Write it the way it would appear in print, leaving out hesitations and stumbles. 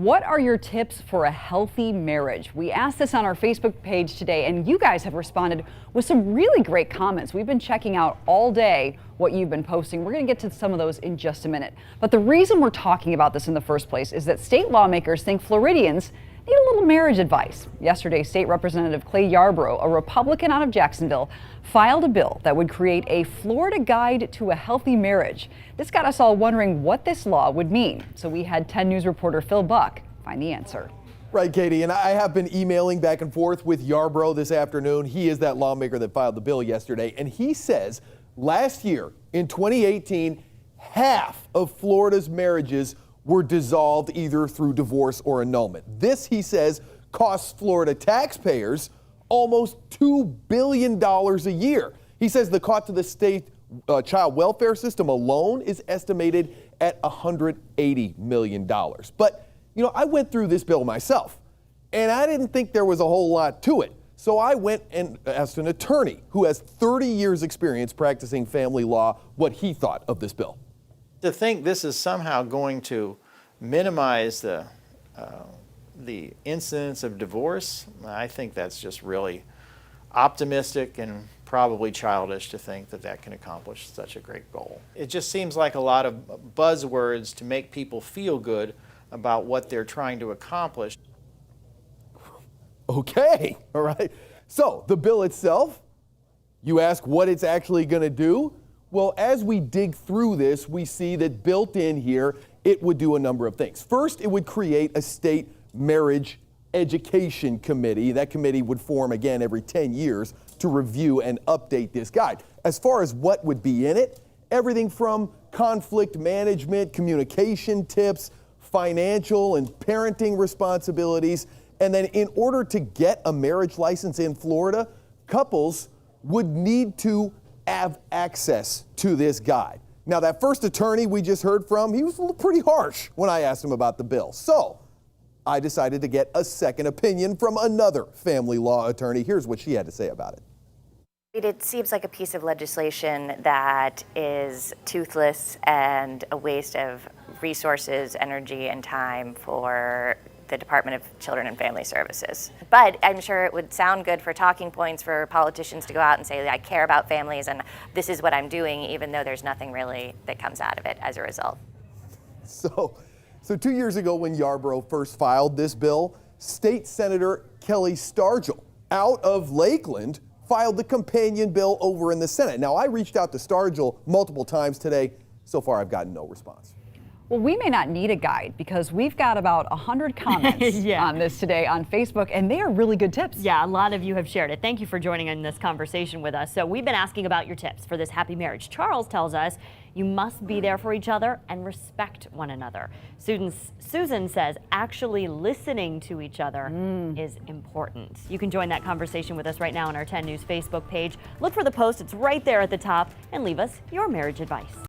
What are your tips for a healthy marriage? We asked this on our Facebook page today, and you guys have responded with some really great comments. We've been checking out all day what you've been posting. We're going to get to some of those in just a minute. But the reason we're talking about this in the first place is that state lawmakers think Floridians need a little marriage advice. Yesterday, State Representative Clay Yarborough, a Republican out of Jacksonville, filed a bill that would create a Florida guide to a healthy marriage. This got us all wondering what this law would mean. So we had 10 News reporter Phil Buck find the answer. Right, Katie, and I have been emailing back and forth with Yarborough this afternoon. He is that lawmaker that filed the bill yesterday, and he says last year, in 2018, half of Florida's marriages were dissolved either through divorce or annulment. This, he says, costs Florida taxpayers almost $2 billion a year. He says the cost to the state child welfare system alone is estimated at $180 million. But, you know, I went through this bill myself, and I didn't think there was a whole lot to it. So I went and asked an attorney who has 30 years experience practicing family law what he thought of this bill. To think this is somehow going to minimize the incidence of divorce, I think that's just really optimistic and probably childish to think that that can accomplish such a great goal. It just seems like a lot of buzzwords to make people feel good about what they're trying to accomplish. Okay, all right. So the bill itself, you ask what it's actually going to do. Well, as we dig through this, we see that built in here, it would do a number of things. First, it would create a state marriage education committee. That committee would form again every 10 years to review and update this guide. As far as what would be in it, everything from conflict management, communication tips, financial and parenting responsibilities. And then in order to get a marriage license in Florida, couples would need to have access to this guide. Now, that first attorney we just heard from, he was pretty harsh when I asked him about the bill. So I decided to get a second opinion from another family law attorney. Here's what she had to say about it. It seems like a piece of legislation that is toothless and a waste of resources, energy, and time for the Department of Children and Family Services. But I'm sure it would sound good for talking points for politicians to go out and say, I care about families and this is what I'm doing, even though there's nothing really that comes out of it as a result. So 2 years ago when Yarborough first filed this bill, State Senator Kelly Stargell out of Lakeland filed the companion bill over in the Senate. Now, I reached out to Stargell multiple times today. So far, I've gotten no response. Well, we may not need a guide because we've got about 100 comments on this today on Facebook, and they are really good tips. Yeah, a lot of you have shared it. Thank you for joining in this conversation with us. So we've been asking about your tips for this happy marriage. Charles tells us you must be there for each other and respect one another. Susan says actually listening to each other is important. You can join that conversation with us right now on our 10 News Facebook page. Look for the post. It's right there at the top, and leave us your marriage advice.